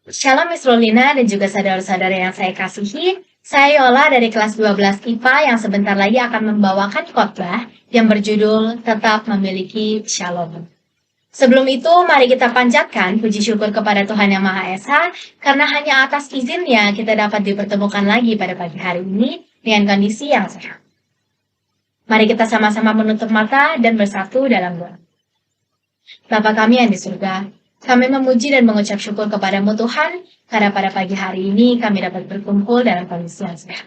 Shalom Miss Rolina dan juga saudara-saudara yang saya kasihi. Saya Yola dari kelas 12 IPA yang sebentar lagi akan membawakan khotbah yang berjudul Tetap Memiliki Shalom. Sebelum itu, mari kita panjatkan puji syukur kepada Tuhan Yang Maha Esa, karena hanya atas izinnya kita dapat dipertemukan lagi pada pagi hari ini dengan kondisi yang sehat. Mari kita sama-sama menutup mata dan bersatu dalam doa. Bapa kami yang di surga, kami memuji dan mengucap syukur kepadamu Tuhan, karena pada pagi hari ini kami dapat berkumpul dalam kondisi yang sehat.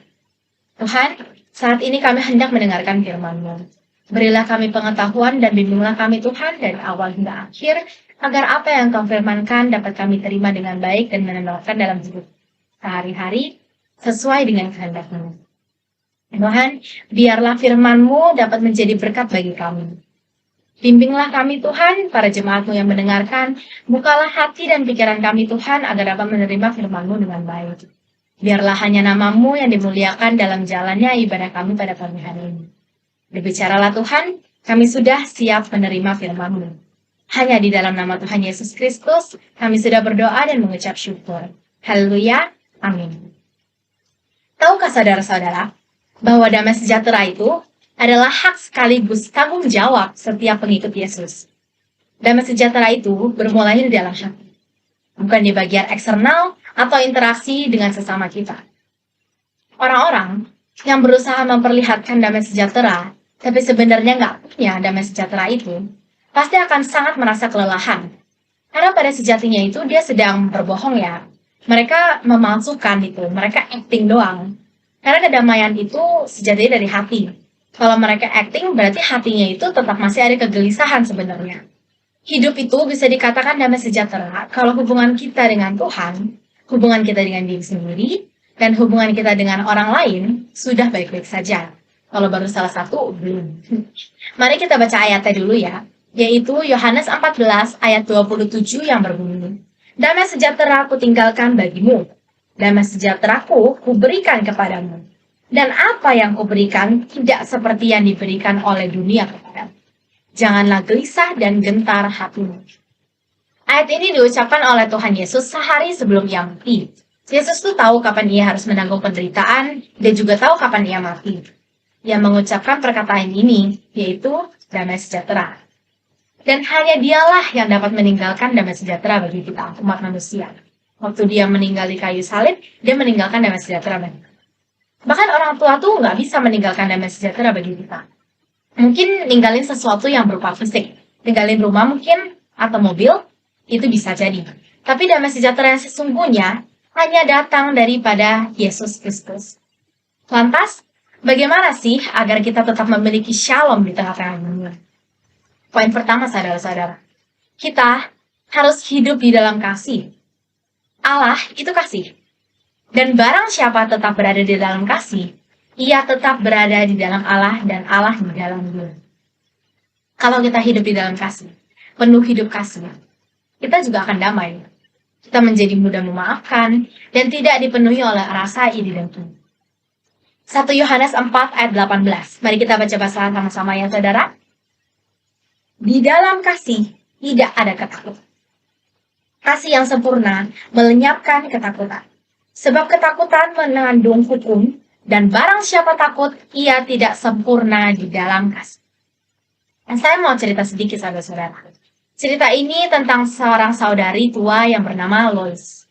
Tuhan, saat ini kami hendak mendengarkan firman-Mu. Berilah kami pengetahuan dan bimbinglah kami Tuhan dari awal hingga akhir, agar apa yang Kau firmankan dapat kami terima dengan baik dan menerapkan dalam hidup sehari-hari sesuai dengan kehendak-Mu. Tuhan, biarlah firman-Mu dapat menjadi berkat bagi kami. Bimbinglah kami Tuhan, para jemaat-Mu yang mendengarkan, bukalah hati dan pikiran kami Tuhan agar dapat menerima firman-Mu dengan baik. Biarlah hanya nama-Mu yang dimuliakan dalam jalannya ibadah kami pada pagi hari ini. Berbicaralah Tuhan, kami sudah siap menerima firman-Mu. Hanya di dalam nama Tuhan Yesus Kristus, kami sudah berdoa dan mengucap syukur. Haleluya, amin. Tahukah saudara-saudara, bahwa damai sejahtera itu adalah hak sekaligus tanggung jawab setiap pengikut Yesus. Damai sejahtera itu bermulai di dalam hati, bukan di bagian eksternal atau interaksi dengan sesama kita. Orang-orang yang berusaha memperlihatkan damai sejahtera, tapi sebenarnya nggak punya damai sejahtera itu, pasti akan sangat merasa kelelahan. Karena pada sejatinya itu dia sedang berbohong ya. Mereka memalsukan itu, mereka acting doang. Karena kedamaian itu sejatinya dari hati. Kalau mereka acting, berarti hatinya itu tetap masih ada kegelisahan sebenarnya. Hidup itu bisa dikatakan damai sejahtera kalau hubungan kita dengan Tuhan, hubungan kita dengan diri sendiri, dan hubungan kita dengan orang lain sudah baik-baik saja. Kalau baru salah satu, belum. Mari kita baca ayatnya dulu ya, yaitu Yohanes 14 ayat 27 yang berbunyi, Damai sejahtera ku tinggalkan bagimu, damai sejahteraku kuberikan kepadamu. Dan apa yang kuberikan tidak seperti yang diberikan oleh dunia kepadamu. Janganlah gelisah dan gentar hatimu. Ayat ini diucapkan oleh Tuhan Yesus sehari sebelum Ia mati. Yesus tuh tahu kapan Ia harus menanggung penderitaan dan juga tahu kapan Ia mati. Ia mengucapkan perkataan ini, yaitu damai sejahtera. Dan hanya Dialah yang dapat meninggalkan damai sejahtera bagi kita, umat manusia. Waktu Dia meninggal di kayu salib, Dia meninggalkan damai sejahtera bagi kita. Bahkan orang tua tuh nggak bisa meninggalkan damai sejahtera bagi kita. Mungkin ninggalin sesuatu yang berupa fisik. Ninggalin rumah mungkin, atau mobil, itu bisa jadi. Tapi damai sejahtera yang sesungguhnya hanya datang daripada Yesus Kristus. Lantas, bagaimana sih agar kita tetap memiliki shalom di tengah-tengah dunia? Poin pertama, saudara-saudara. Kita harus hidup di dalam kasih. Allah itu kasih. Dan barang siapa tetap berada di dalam kasih, ia tetap berada di dalam Allah dan Allah di dalam dia. Kalau kita hidup di dalam kasih, penuh hidup kasih, kita juga akan damai. Kita menjadi mudah memaafkan dan tidak dipenuhi oleh rasa iri dengki. 1 Yohanes 4 ayat 18. Mari kita baca sama-sama ya saudara. Di dalam kasih tidak ada ketakutan. Kasih yang sempurna melenyapkan ketakutan. Sebab ketakutan mengandung hukum, dan barang siapa takut, ia tidak sempurna di dalam kasih. Dan saya mau cerita sedikit, saudara-saudara. Cerita ini tentang seorang saudari tua yang bernama Lois.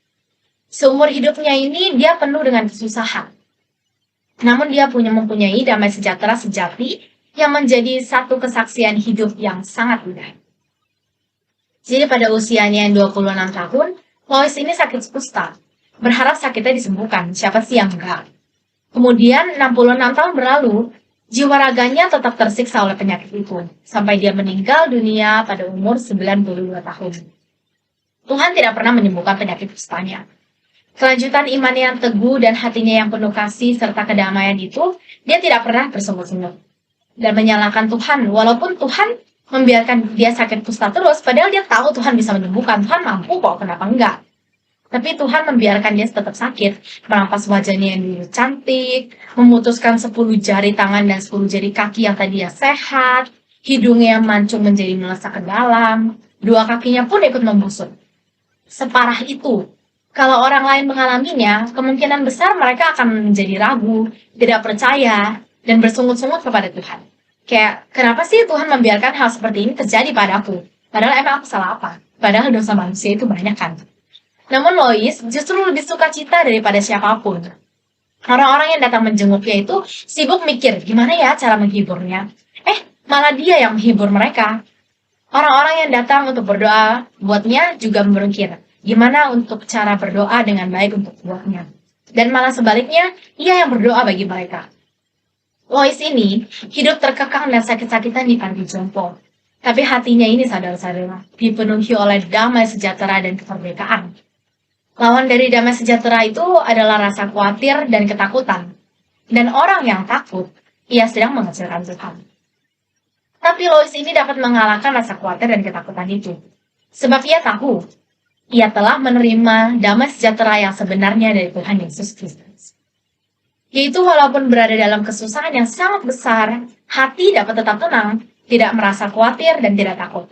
Seumur hidupnya ini, dia penuh dengan kesusahan. Namun dia mempunyai damai sejahtera sejati yang menjadi satu kesaksian hidup yang sangat indah. Jadi pada usianya yang 26 tahun, Lois ini sakit kusta. Berharap sakitnya disembuhkan, siapa sih yang enggak? Kemudian 66 tahun berlalu, jiwa raganya tetap tersiksa oleh penyakit itu, sampai dia meninggal dunia pada umur 92 tahun. Tuhan tidak pernah menyembuhkan penyakit kustanya. Kelanjutan iman yang teguh dan hatinya yang penuh kasih serta kedamaian itu, dia tidak pernah bersungut-sungut dan menyalahkan Tuhan, walaupun Tuhan membiarkan dia sakit kusta terus, padahal dia tahu Tuhan bisa menyembuhkan, Tuhan mampu kok, kenapa enggak? Tapi Tuhan membiarkan dia tetap sakit, merampas wajahnya yang dulu cantik, memutuskan 10 jari tangan dan 10 jari kaki yang tadinya sehat, hidungnya yang mancung menjadi melesak ke dalam, 2 kakinya pun ikut membusuk. Separah itu Kalau orang lain mengalaminya, kemungkinan besar mereka akan menjadi ragu, tidak percaya, dan bersungut-sungut kepada Tuhan. Kayak, kenapa sih Tuhan membiarkan hal seperti ini terjadi padaku? Padahal emang aku salah apa? Padahal dosa manusia itu banyak kan. Namun Lois justru lebih suka cita daripada siapapun. Orang-orang yang datang menjenguknya itu sibuk mikir gimana ya cara menghiburnya. Malah dia yang menghibur mereka. Orang-orang yang datang untuk berdoa buatnya juga berpikir, gimana untuk cara berdoa dengan baik untuk buatnya. Dan malah sebaliknya, ia yang berdoa bagi mereka. Lois ini hidup terkekang dan sakit-sakitan di panti jompo. Tapi hatinya ini saudara-saudara, dipenuhi oleh damai sejahtera dan kemerdekaan. Lawan dari damai sejahtera itu adalah rasa khawatir dan ketakutan. Dan orang yang takut, ia sedang mengecilkan Tuhan. Tapi Lois ini dapat mengalahkan rasa khawatir dan ketakutan itu. Sebab ia tahu, ia telah menerima damai sejahtera yang sebenarnya dari Tuhan Yesus Kristus. Yaitu walaupun berada dalam kesusahan yang sangat besar, hati dapat tetap tenang, tidak merasa khawatir dan tidak takut.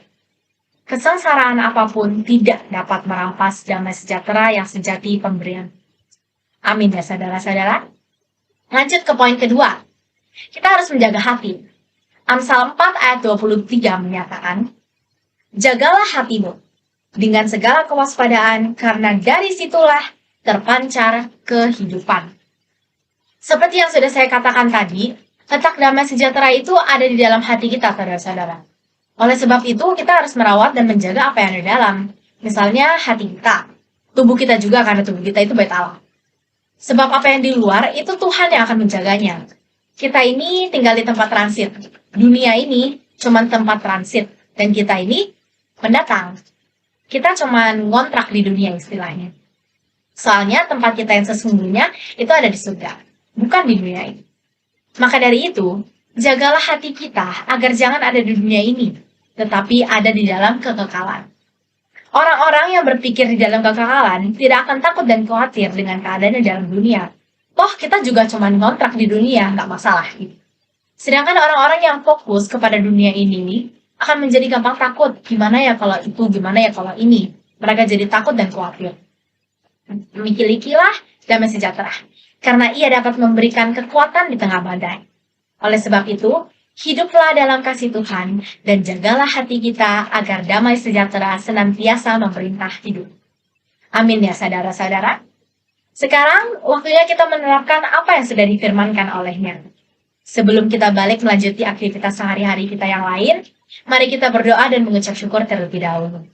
Kesengsaraan apapun tidak dapat merampas damai sejahtera yang sejati pemberian. Amin ya saudara-saudara. Lanjut ke poin kedua. Kita harus menjaga hati. Amsal 4 ayat 23 menyatakan, jagalah hatimu dengan segala kewaspadaan, karena dari situlah terpancar kehidupan. Seperti yang sudah saya katakan tadi, letak damai sejahtera itu ada di dalam hati kita, saudara-saudara. Oleh sebab itu, kita harus merawat dan menjaga apa yang ada di dalam. Misalnya hati kita, tubuh kita juga, karena tubuh kita itu bait Allah. Sebab apa yang di luar, itu Tuhan yang akan menjaganya. Kita ini tinggal di tempat transit. Dunia ini cuma tempat transit. Dan kita ini pendatang. Kita cuma ngontrak di dunia istilahnya. Soalnya tempat kita yang sesungguhnya itu ada di surga, bukan di dunia ini. Maka dari itu, jagalah hati kita agar jangan ada di dunia ini, tetapi ada di dalam kekekalan. Orang-orang yang berpikir di dalam kekekalan tidak akan takut dan khawatir dengan keadaan di dalam dunia. Toh kita juga cuma ngontrak di dunia, nggak masalah. Sedangkan orang-orang yang fokus kepada dunia ini akan menjadi gampang takut. Gimana ya kalau itu, gimana ya kalau ini. Mereka jadi takut dan khawatir. Milikilah damai sejahtera, karena ia dapat memberikan kekuatan di tengah badai. Oleh sebab itu, hiduplah dalam kasih Tuhan dan jagalah hati kita agar damai sejahtera senantiasa memerintah hidup. Amin ya saudara-saudara. Sekarang waktunya kita menerapkan apa yang sudah difirmankan olehnya. Sebelum kita balik melanjuti aktivitas sehari-hari kita yang lain, mari kita berdoa dan mengucap syukur terlebih dahulu.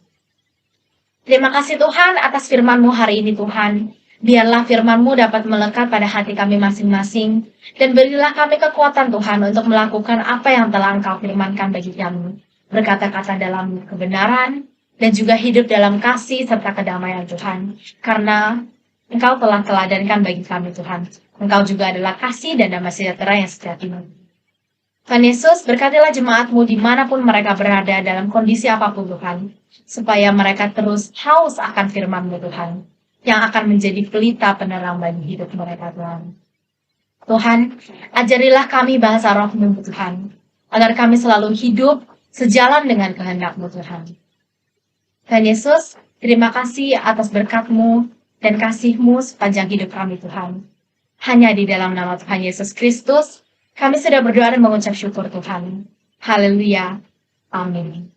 Terima kasih Tuhan atas firman-Mu hari ini Tuhan. Biarlah firman-Mu dapat melekat pada hati kami masing-masing, dan berilah kami kekuatan Tuhan untuk melakukan apa yang telah Engkau firmankan bagi kami. Berkata-kata dalam kebenaran, dan juga hidup dalam kasih serta kedamaian Tuhan. Karena Engkau telah teladankan bagi kami Tuhan. Engkau juga adalah kasih dan damai sejahtera yang sejati. Tuhan Yesus, berkatilah jemaat-Mu dimanapun mereka berada dalam kondisi apapun Tuhan, supaya mereka terus haus akan firman-Mu Tuhan, yang akan menjadi pelita penerang bagi hidup mereka Tuhan. Tuhan, ajarilah kami bahasa roh-Mu Tuhan, agar kami selalu hidup sejalan dengan kehendak-Mu Tuhan. Tuhan Yesus, terima kasih atas berkat-Mu dan kasih-Mu sepanjang hidup kami Tuhan. Hanya di dalam nama Tuhan Yesus Kristus, kami sudah berdoa dan mengucap syukur Tuhan. Haleluya. Amin.